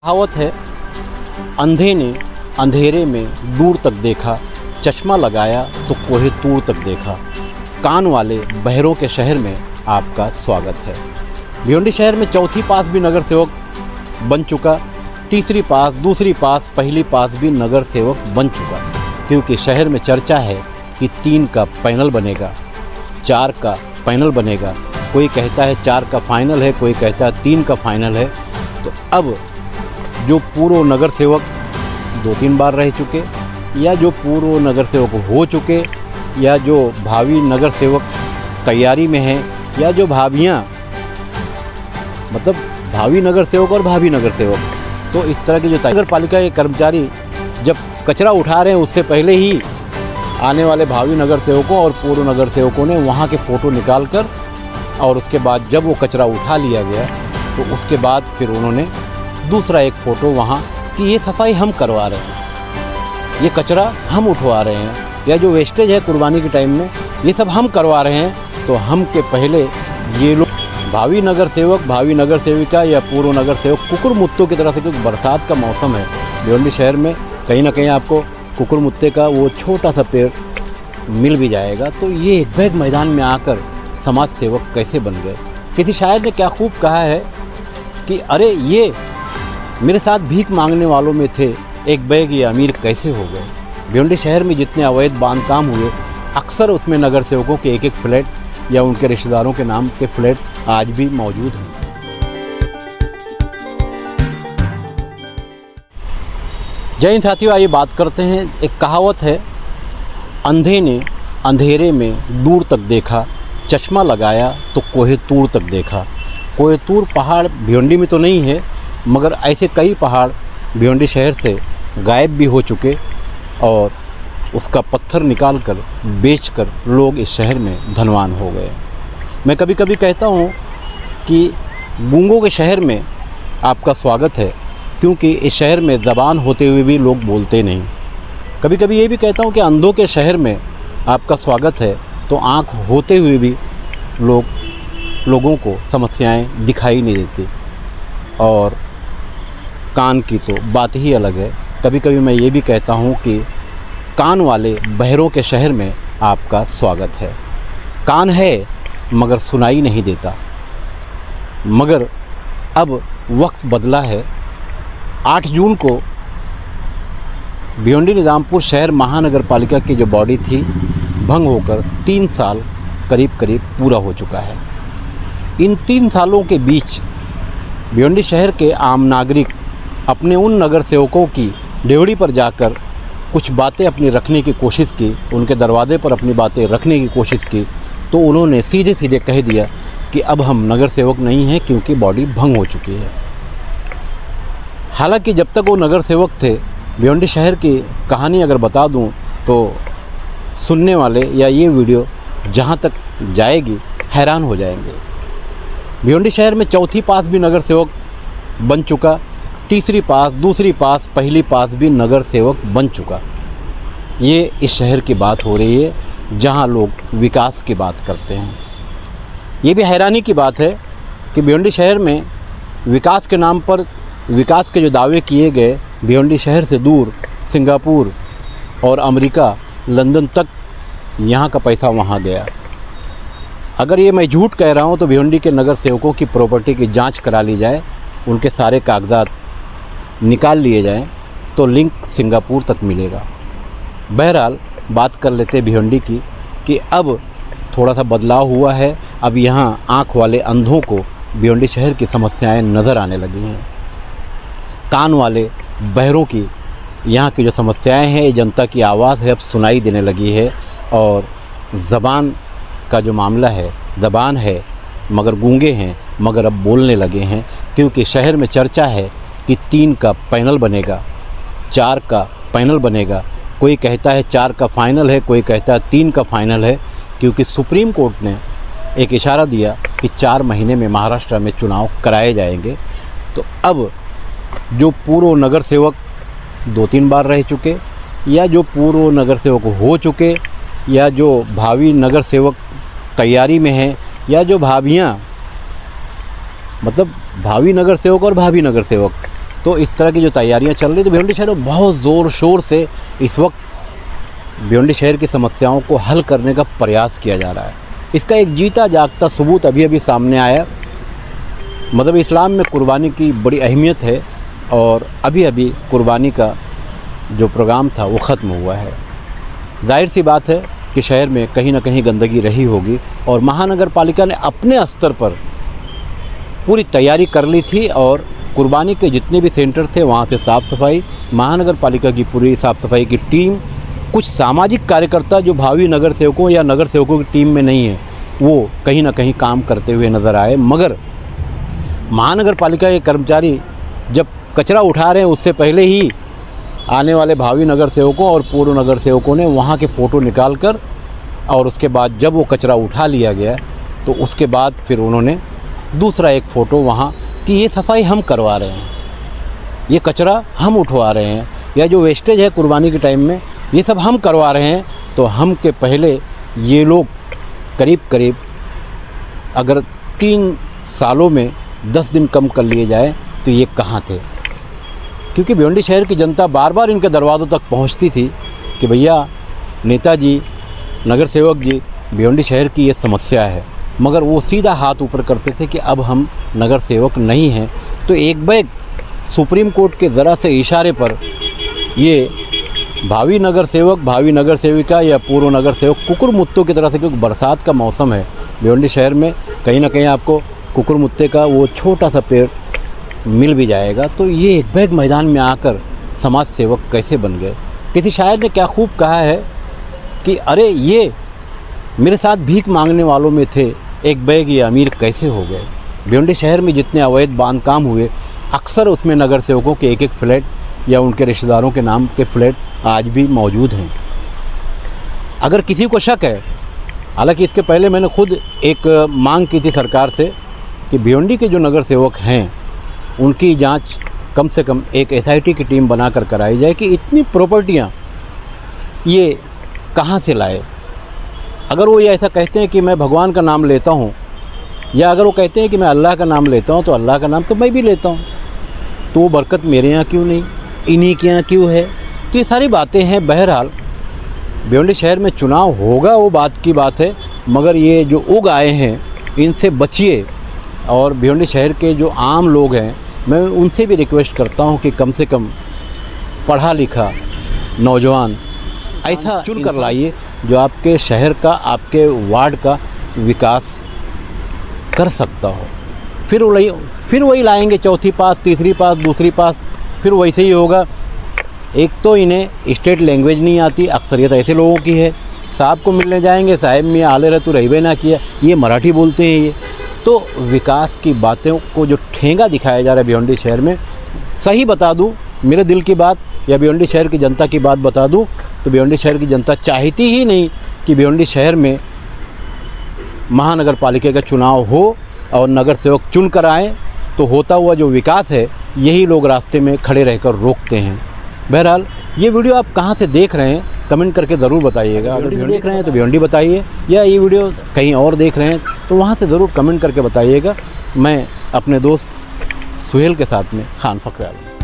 कहावत है, अंधे ने अंधेरे में दूर तक देखा, चश्मा लगाया तो कोहे दूर तक देखा। कान वाले बहरों के शहर में आपका स्वागत है। भिवंडी शहर में चौथी पास भी नगर सेवक बन चुका, तीसरी पास, दूसरी पास, पहली पास भी नगर सेवक बन चुका। क्योंकि शहर में चर्चा है कि 3 का पैनल बनेगा, 4 का पैनल बनेगा। कोई कहता है 4 का फाइनल है, कोई कहता है 3 का फाइनल है। तो अब जो पूर्व नगर सेवक 2-3 बार रह चुके, या जो पूर्व नगर सेवक हो चुके, या जो भावी नगर सेवक तैयारी में हैं, या जो भाभियाँ, मतलब भावी नगर सेवक और भावी नगर सेवक, तो इस तरह की जो नगर पालिका के कर्मचारी जब कचरा उठा रहे हैं, उससे पहले ही आने वाले भावी नगर सेवकों और पूर्व नगर सेवकों ने वहाँ के फ़ोटो निकाल कर, और उसके बाद जब वो कचरा उठा लिया गया तो उसके बाद फिर उन्होंने दूसरा एक फ़ोटो वहाँ कि ये सफाई हम करवा रहे हैं, ये कचरा हम उठवा रहे हैं, या जो वेस्टेज है कुर्बानी के टाइम में ये सब हम करवा रहे हैं। तो हम के पहले ये लोग भावी नगर सेवक, भावी नगर सेविका या पूर्व नगर सेवक कुकुर मुत्तों की तरह से, क्योंकि बरसात का मौसम है भिवंडी शहर में, कहीं ना कहीं आपको कुकुर मुत्ते का वो छोटा सा पेड़ मिल भी जाएगा। तो ये बैग मैदान में आकर समाज सेवक कैसे बन गए। किसी शायर ने क्या खूब कहा है कि अरे ये मेरे साथ भीख मांगने वालों में थे, एक बैग ये अमीर कैसे हो गए। भिवंडी शहर में जितने अवैध बांधकाम हुए, अक्सर उसमें नगर सेवकों के एक फ्लैट या उनके रिश्तेदारों के नाम के फ्लैट आज भी मौजूद हैं। जय हिंद साथियों, आइए बात करते हैं। एक कहावत है, अंधे ने अंधेरे में दूर तक देखा, चश्मा लगाया तो कोहे दूर तक देखा। कोहेतूर पहाड़ भिवंडी में तो नहीं है, मगर ऐसे कई पहाड़ भिवंडी शहर से गायब भी हो चुके, और उसका पत्थर निकाल कर बेचकर लोग इस शहर में धनवान हो गए। मैं कभी कभी कहता हूँ कि गूंगों के शहर में आपका स्वागत है, क्योंकि इस शहर में ज़बान होते हुए भी लोग बोलते नहीं। कभी कभी ये भी कहता हूँ कि अंधों के शहर में आपका स्वागत है, तो आँख होते हुए भी लोगों को समस्याएं दिखाई नहीं देती, और कान की तो बात ही अलग है। कभी कभी मैं ये भी कहता हूँ कि कान वाले बहरों के शहर में आपका स्वागत है। कान है मगर सुनाई नहीं देता। मगर अब वक्त बदला है। 8 जून को भिवंडी निजामपुर शहर महानगर पालिका की जो बॉडी थी, भंग होकर 3 साल करीब पूरा हो चुका है। इन 3 सालों के बीच भिवंडी शहर के आम नागरिक अपने उन नगर सेवकों की ड्योढ़ी पर जाकर कुछ बातें अपनी रखने की कोशिश की, उनके दरवाजे पर अपनी बातें रखने की कोशिश की, तो उन्होंने सीधे सीधे कह दिया कि अब हम नगर सेवक नहीं हैं, क्योंकि बॉडी भंग हो चुकी है। हालांकि जब तक वो नगर सेवक थे, भिवंडी शहर की कहानी अगर बता दूं तो सुनने वाले या ये वीडियो जहां तक जाएगी हैरान हो जाएंगे। भिवंडी शहर में चौथी पास भी नगर सेवक बन चुका, तीसरी पास, दूसरी पास, पहली पास भी नगर सेवक बन चुका। ये इस शहर की बात हो रही है जहां लोग विकास की बात करते हैं। ये भी हैरानी की बात है कि भिवंडी शहर में विकास के नाम पर विकास के जो दावे किए गए, भिवंडी शहर से दूर सिंगापुर और अमेरिका, लंदन तक यहाँ का पैसा वहाँ गया। अगर ये मैं झूठ कह रहा हूँ तो भिवंडी के नगर सेवकों की प्रॉपर्टी की जांच करा ली जाए, उनके सारे कागजात निकाल लिए जाएं, तो लिंक सिंगापुर तक मिलेगा। बहरहाल बात कर लेते भिवंडी की कि अब थोड़ा सा बदलाव हुआ है। अब यहाँ आँख वाले अंधों को भिवंडी शहर की समस्याएं नज़र आने लगी हैं। कान वाले बहरों की यहाँ की जो समस्याएं हैं, ये जनता की आवाज़ है, अब सुनाई देने लगी है। और ज़बान का जो मामला है, ज़बान है मगर गूंगे हैं, मगर अब बोलने लगे हैं, क्योंकि शहर में चर्चा है कि 3 का पैनल बनेगा, 4 का पैनल बनेगा। कोई कहता है 4 का फाइनल है, कोई कहता है 3 का फाइनल है, क्योंकि सुप्रीम कोर्ट ने एक इशारा दिया कि 4 महीने में महाराष्ट्र में चुनाव कराए जाएंगे। तो अब जो पूर्व नगर सेवक 2-3 बार रह चुके, या जो पूर्व नगर सेवक हो चुके, या जो भावी नगर सेवक तैयारी में हैं, या जो भाभियाँ, मतलब भावी नगर सेवक और भावी नगर सेवक, तो इस तरह की जो तैयारियां चल रही, तो भिवंडी शहर में बहुत ज़ोर शोर से इस वक्त भिवंडी शहर की समस्याओं को हल करने का प्रयास किया जा रहा है। इसका एक जीता जागता सबूत अभी अभी सामने आया। मतलब इस्लाम में कुर्बानी की बड़ी अहमियत है और अभी अभी कुर्बानी का जो प्रोग्राम था वो ख़त्म हुआ है। जाहिर सी बात है कि शहर में कहीं ना कहीं गंदगी रही होगी और महानगर पालिका ने अपने स्तर पर पूरी तैयारी कर ली थी और कुर्बानी के जितने भी सेंटर थे वहाँ से साफ़ सफाई, महानगर पालिका की पूरी साफ़ सफाई की टीम, कुछ सामाजिक कार्यकर्ता जो भावी नगर सेवकों या नगर सेवकों की टीम में नहीं है वो कहीं ना कहीं काम करते हुए नज़र आए। मगर महानगर पालिका के कर्मचारी जब कचरा उठा रहे हैं उससे पहले ही आने वाले भावी नगर सेवकों और पूर्व नगर सेवकों ने वहाँ के फ़ोटो निकाल कर और उसके बाद जब वो कचरा उठा लिया गया तो उसके बाद फिर उन्होंने दूसरा एक फ़ोटो वहाँ कि ये सफाई हम करवा रहे हैं, ये कचरा हम उठवा रहे हैं, या जो वेस्टेज है कुर्बानी के टाइम में ये सब हम करवा रहे हैं। तो हम के पहले ये लोग करीब करीब अगर 3 सालों में 10 दिन कम कर लिए जाए तो ये कहाँ थे? क्योंकि भिवंडी शहर की जनता बार बार इनके दरवाज़ों तक पहुंचती थी कि भैया नेताजी, नगर सेवक जी, भिवंडी शहर की ये समस्या है, मगर वो सीधा हाथ ऊपर करते थे कि अब हम नगर सेवक नहीं हैं। तो एक बैग सुप्रीम कोर्ट के ज़रा से इशारे पर ये भावी नगर सेवक, भावी नगर सेविका या पूर्व नगर सेवक कुकुर मुत्तों की तरह से, क्योंकि बरसात का मौसम है भिवंडी शहर में, कहीं ना कहीं आपको कुकुर मुत्ते का वो छोटा सा पेड़ मिल भी जाएगा। तो ये एक बैग मैदान में आकर समाज सेवक कैसे बन गए? किसी शायर ने क्या खूब कहा है कि अरे ये मेरे साथ भीख मांगने वालों में थे, एक बैग ये अमीर कैसे हो गए? भिवंडी शहर में जितने अवैध बांधकाम हुए अक्सर उसमें नगर सेवकों के एक एक फ्लैट या उनके रिश्तेदारों के नाम के फ्लैट आज भी मौजूद हैं। अगर किसी को शक है, हालांकि इसके पहले मैंने खुद एक मांग की थी सरकार से कि भिवंडी के जो नगर सेवक हैं उनकी जांच कम से कम एक SIT की टीम बनाकर कराई जाए कि इतनी प्रॉपर्टियां ये कहाँ से लाए। अगर वो ये ऐसा कहते हैं कि मैं भगवान का नाम लेता हूँ, या अगर वो कहते हैं कि मैं अल्लाह का नाम लेता हूँ, तो अल्लाह का नाम तो मैं भी लेता हूँ, तो वो बरकत मेरे यहाँ क्यों नहीं, इन्हीं के यहाँ क्यों है? तो ये सारी बातें हैं। बहरहाल भिवंडी शहर में चुनाव होगा वो बात की बात है, मगर ये जो उग आए हैं इनसे बचिए। और भिवंडी शहर के जो आम लोग हैं मैं उनसे भी रिक्वेस्ट करता हूँ कि कम से कम पढ़ा लिखा नौजवान ऐसा चुन कर लाइए जो आपके शहर का, आपके वार्ड का विकास कर सकता हो। फिर वही लाएंगे, चौथी पास, तीसरी पास, दूसरी पास, फिर वैसे ही होगा। एक तो इन्हें स्टेट लैंग्वेज नहीं आती, अक्सरियत ऐसे लोगों की है। साहब को मिलने जाएंगे, साहब मियाँ आले रहे तो रहीबे ना किया, ये मराठी बोलते हैं। ये तो विकास की बातों को जो ठेंगा दिखाया जा रहा है भिवंडी शहर में, सही बता दूं मेरे दिल की बात या भिवंडी शहर की जनता की बात बता दूं तो भिवंडी शहर की जनता चाहती ही नहीं कि भिवंडी शहर में महानगर पालिका का चुनाव हो और नगर सेवक चुन कर आएँ। तो होता हुआ जो विकास है यही लोग रास्ते में खड़े रहकर रोकते हैं। बहरहाल ये वीडियो आप कहाँ से देख रहे हैं कमेंट करके ज़रूर बताइएगा। अगर भिवंडी देख रहे हैं तो भिवंडी बताइए, या ये वीडियो कहीं और देख रहे हैं तो वहाँ से ज़रूर कमेंट करके बताइएगा। मैं अपने दोस्त सुहेल के साथ में खान फकराल।